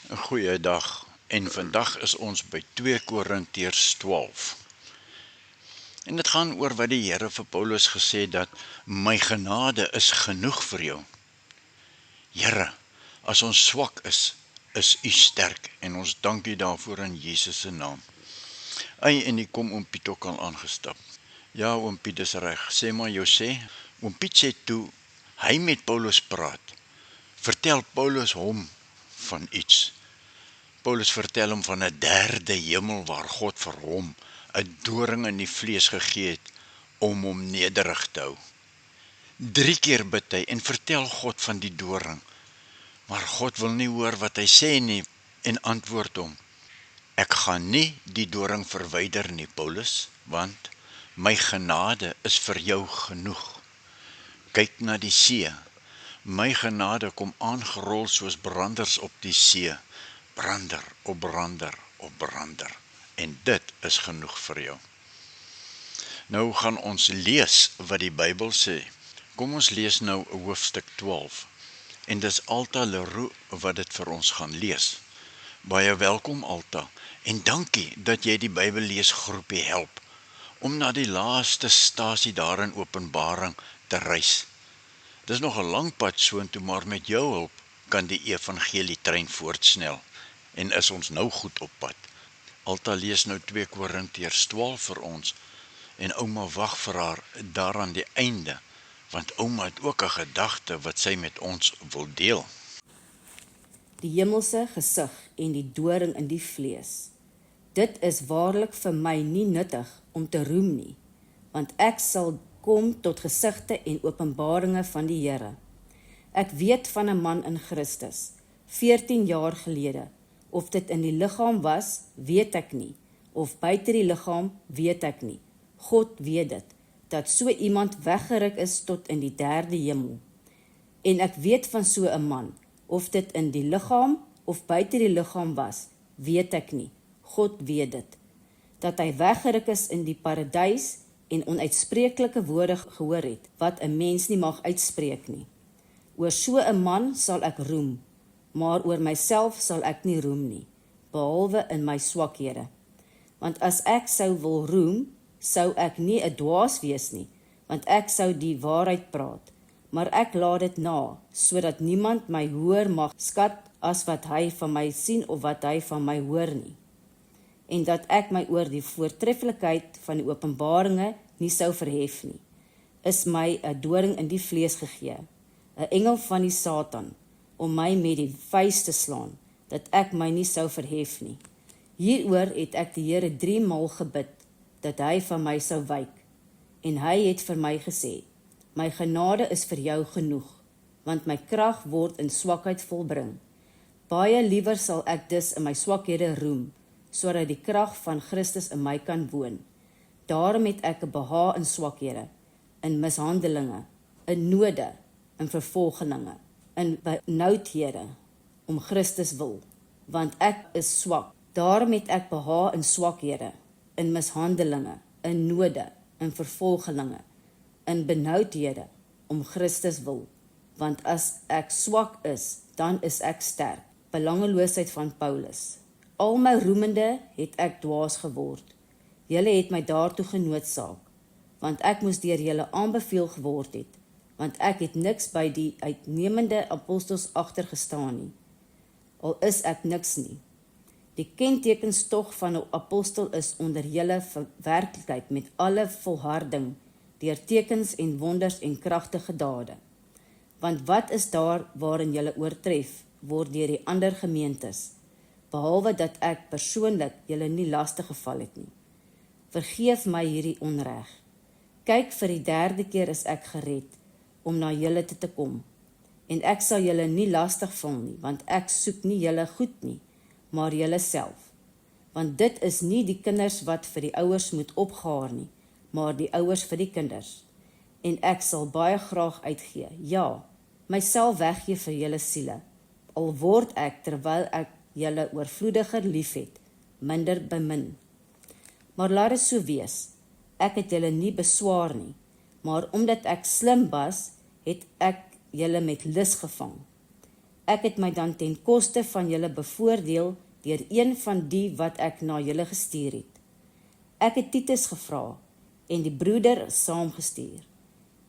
'n Goeie dag. En vandag is ons by 2 Korintiërs 12. En dit gaan oor wat die Here vir Paulus gesê het, dat my genade is genoeg vir jou. Here, as ons swak is U sterk, en ons dank U daarvoor in Jesus se naam. En hier kom oom Piet ook al aangestap. Ja, oom Piet is reg. Sê maar jou sê. Oom Piet sê toe hy met Paulus praat, vertel Paulus hom van iets. Paulus vertel hom van 'n derde hemel waar God vir hom 'n doring in die vlees gegee het om hom nederig te hou. 3 keer bid hy en vertel God van die doring. Maar God wil nie hoor wat hy sê nie en antwoord hom: ek gaan nie die doring verwyder nie, Paulus, want my genade is vir jou genoeg. Kyk na die see. My genade kom aangerol soos branders op die see. Brander op brander op brander. En dit is genoeg vir jou. Nou gaan ons lees wat die Bybel sê. Kom ons lees nou hoofstuk 12. En dis Alta Leroux wat dit vir ons gaan lees. Baie welkom Alta. En dankie dat jy die Bybelleesgroepie help om na die laaste stasie daar in Openbaring te reis. Dis nog 'n lang pad soontoe, maar met jou hulp kan die evangelietrein voortsnel. En is ons nou goed op pad. Alta lees nou 2 Korintiërs 12 vir ons. En ouma wag vir haar daar aan die einde, want ouma het ook 'n gedagte wat sy met ons wil deel. Die hemelse gesig en die doring in die vlees. Dit is waarlik vir my nie nuttig om te roem nie, want ek sal kom tot gesigte en openbaringe van die Here. Ek weet van 'n man in Christus, 14 jaar gelede. Of dit in die liggaam was, weet ek nie, of buite die liggaam, weet ek nie. God weet dit, dat so iemand weggeruk is tot in die derde hemel. En ek weet van so 'n man, of dit in die liggaam of buite die liggaam was, weet ek nie. God weet dit, dat hy weggeruk is in die paradys en onuitspreeklike woorde gehoor het, wat 'n mens nie mag uitspreek nie. Oor so 'n man sal ek roem, maar oor myself sal ek nie roem nie, behalwe in my swakhede. Want as ek sou wil roem, sou ek nie 'n dwaas wees nie, want ek sou die waarheid praat, maar ek laat dit na, sodat niemand my hoër mag skat as wat hy van my sien of wat hy van my hoor nie. En dat ek my oor die voortreffelikheid van die openbaringe nie sou verhef nie, is my 'n doring in die vlees gegee, 'n engel van die Satan, om my met die vuis te slaan, dat ek my nie sou verhef nie. Hieroor het ek die Here 3 maal gebid, dat hy van my sou wyk. En hy het vir my gesê, my genade is vir jou genoeg, want my krag word in swakheid volbring. Baie liewer sal ek dus in my swakhede roem, sodat die krag van Christus in my kan woon. Daarom het ek 'n behaag in swakhede, in mishandelinge, in node, in vervolginge, in benoudhede, om Christus wil, want ek is swak. Daarom het ek behaag in swakhede, in mishandelinge, in node, in vervolginge, in benoudhede, om Christus wil, want as ek swak is, dan is ek sterk. Belangeloosheid van Paulus. Al my roemende het ek dwaas geword. Julle het my daartoe genoodsaak, want ek moes deur julle aanbeveel geword het, want ek het niks by die uitnemende apostels agtergestaan nie, al is ek niks nie. Die kentekens tog van 'n apostel is onder julle werklikheid met alle volharding, deur tekens en wonders en kragtige dade. Want wat is daar waarin julle oortref, word deur die ander gemeentes, behalwe dat ek persoonlik julle nie lastig geval het nie. Vergeef my hierdie onreg. Kyk, vir die 3de keer is ek gered, om na julle te kom. En ek sal julle nie lastig val nie, want ek soek nie julle goed nie, maar julle self. Want dit is nie die kinders wat vir die ouers moet opgaar nie, maar die ouers vir die kinders. En ek sal baie graag uitgee, ja, myself weggee vir julle siele, al word ek, terwyl ek julle oorvloediger liefhet, minder bemin. Maar laat dit so wees, ek het julle nie beswaar nie, maar omdat ek slim was, het ek julle met lus gevang. Ek het my dan ten koste van julle bevoordeel deur een van die wat ek na julle gestuur het. Ek het Titus gevra en die broeder saamgestuur.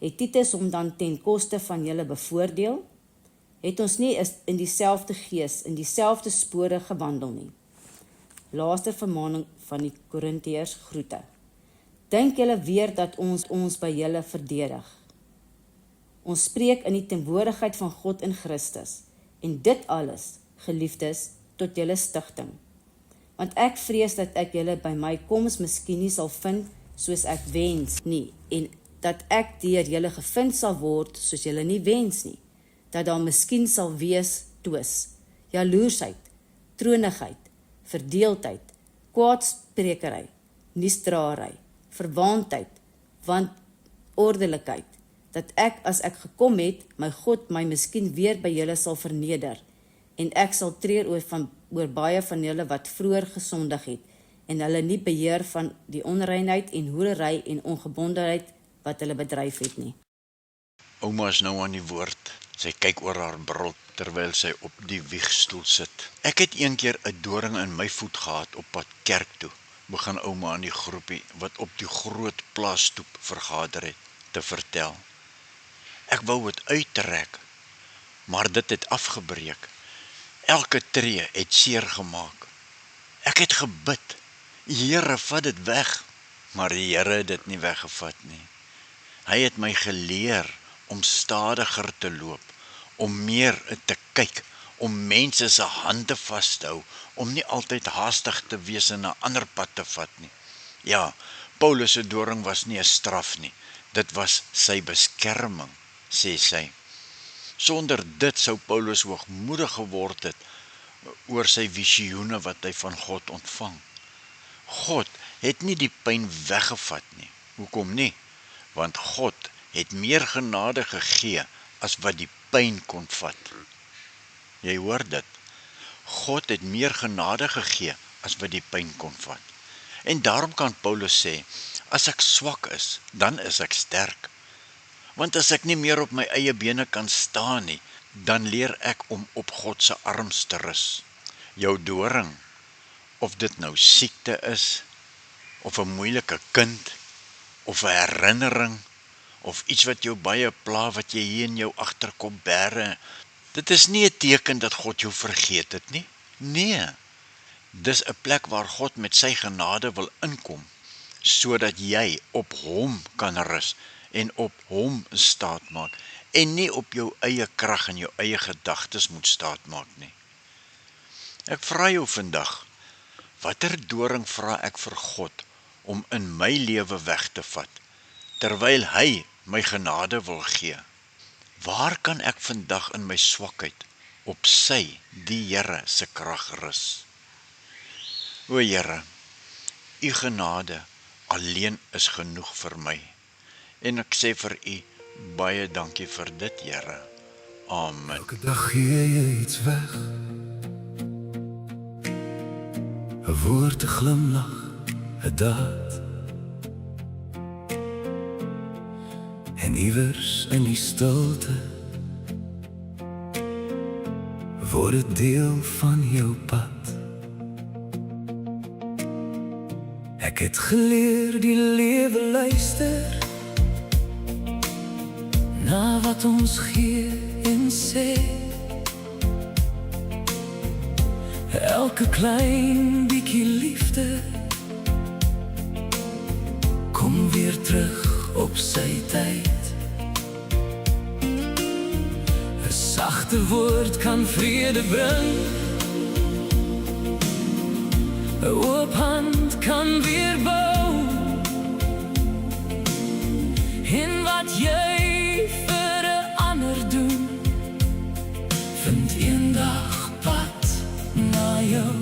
Het Titus hom dan ten koste van julle bevoordeel? Het ons nie in dieselfde gees, in dieselfde spore gewandel nie? Laaste vermaning van die Korintiërs, groete. Dink julle weer dat ons by julle verdedig? Ons spreek in die teenwoordigheid van God in Christus, en dit alles, geliefdes, tot julle stigting. Want ek vrees dat ek julle by my koms miskien nie sal vind soos ek wens nie, en dat ek deur julle gevind sal word soos julle nie wens nie, dat daar miskien sal wees twis, jaloersheid, troonigheid, verdeeldheid, kwaadsprekery, nuusdraery, verwaandheid, wanorddelikheid, dat ek, as ek gekom het, my God my miskien weer by julle sal verneder, en ek sal treur oor baie van julle wat vroeër gesondig het, en hulle nie beheer van die onreinheid en hoerery en ongebondenheid wat hulle bedryf het nie. Ouma is nou aan die woord. Sy kyk oor haar bril terwyl sy op die wiegstoel sit. Ek het een keer 'n doring in my voet gehad op pad kerk toe, begin ouma aan die groepie wat op die groot plaasstoep vergader het, te vertel. Ek wou het uittrek, maar dit het afgebreek. Elke tree het seer gemaak. Ek het gebid, Here, vat dit weg, maar die Here het dit nie weggevat nie. Hy het my geleer om stadiger te loop, om meer te kyk, om mense se hande vas te hou, om nie altyd haastig te wees en 'n ander pad te vat nie. Ja, Paulus se doring was nie 'n straf nie, dit was sy beskerming, sê sy. Sonder dit sou Paulus hoogmoedig geword het oor sy visioene wat hy van God ontvang. God het nie die pyn weggevat nie. Hoekom nie? Want God het meer genade gegee as wat die pyn kon vat. Jy hoor dit. God het meer genade gegee as wat die pyn kon vat. En daarom kan Paulus sê, as ek swak is, dan is ek sterk. Want as ek nie meer op my eie bene kan staan nie, dan leer ek om op God se arms te rus. Jou doring, of dit nou siekte is, of 'n moeilike kind, of 'n herinnering, of iets wat jou baie pla, wat jy hier in jou agterkop bære, dit is nie 'n teken dat God jou vergeet het nie. Nee, dis 'n plek waar God met sy genade wil inkom, sodat jy op hom kan rus, en op hom staat maak, en nie op jou eie krag en jou eie gedagtes moet staat maak nie. Ek vra jou vandag, watter doring vra ek vir God om in my lewe weg te vat, terwyl hy my genade wil gee? Waar kan ek vandag in my swakheid op sy, die Here se krag rus? O Here, u genade alleen is genoeg vir my. En ek sê vir u, baie dankie vir dit, Here. Amen. Elke dag gee jy iets weg, 'n woord, 'n glimlach, 'n daad. En iewers in die stilte word dit deel van jou pad. Ek het geleer die lewe luister na wat ons gee en sê. Elke klein bietjie liefde kom weer terug op sy tyd. 'n sagte woord kan vrede bring, 'n oop hand kan weer bou. En wat jy vir 'n ander doen, vind eendag pad na jou.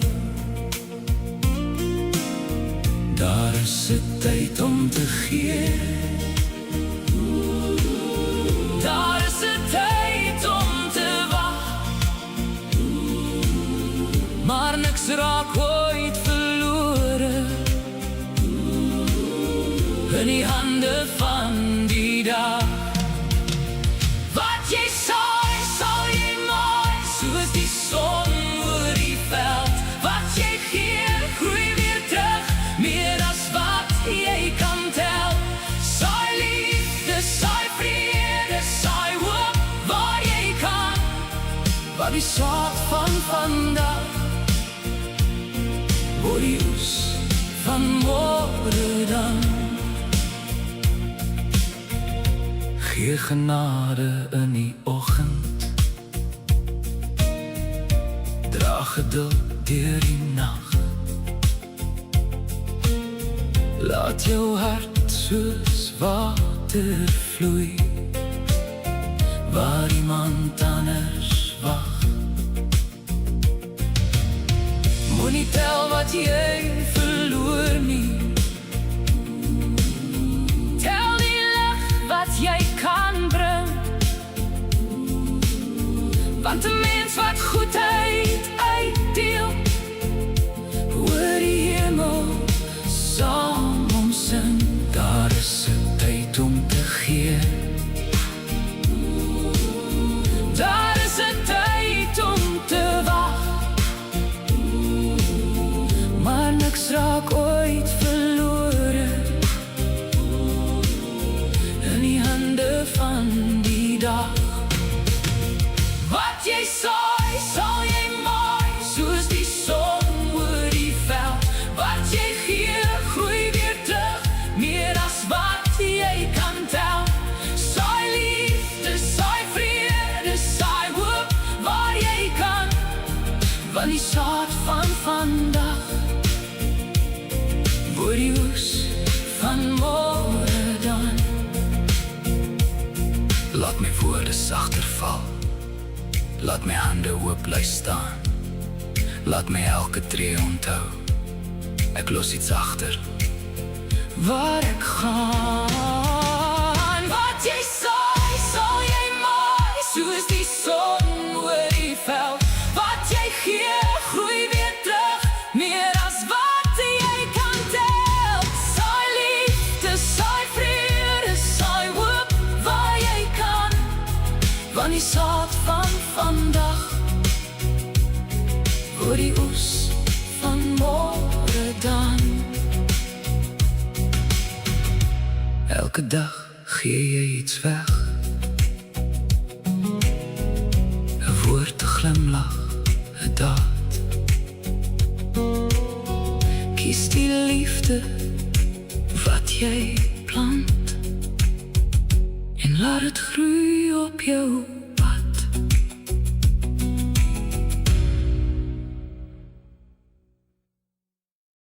Daar is 'n tyd om te gee, daar is 'n tyd om te wag, maar niks raak ooit verlore in die hande van die dag. Wat jy saai, sal jy maai, so saad van vandag word die oes van môre dan. Gee genade in die oggend, dra geduld deur die nag. Laat jou hart soos water vloei waar iemand anders wag. Moenie tel wat jy verloor nie, tel die lig wat jy kan bring. Want 'n mens wat goedheid uitdeel, hoor die hemel saam omsing. Daar is 'n tyd om te gee, daar is 'n tyd om te wag, maar niks raak ooit verlore in die hande van die dag. Wat jy saai, sal jy maai, soos die son oor die veld. Wat jy gee, groei weer terug, meer as wat jy kan tel. Saai liefde, saai vrede, saai hoop waar jy kan, want die saad van vandag word die oes van môre dan. Laat my woorde sagter val, laat my hande oop bly staan, laat my elke tree onthou, ek los iets agter waar ek gaan. Wat jy saai, sal jy maai, soos die son oor die veld. Wat jy gee, groei weer terug, meer as wat jy kan tel. Saai liefde, saai vrede, saai hoop waar jy kan, want die saad van vandag word die oes van môre dan. Elke dag gee jy iets weg, 'n woord, 'n glimlach, 'n daad. Kies die liefde wat jy plant en laat het groei op jou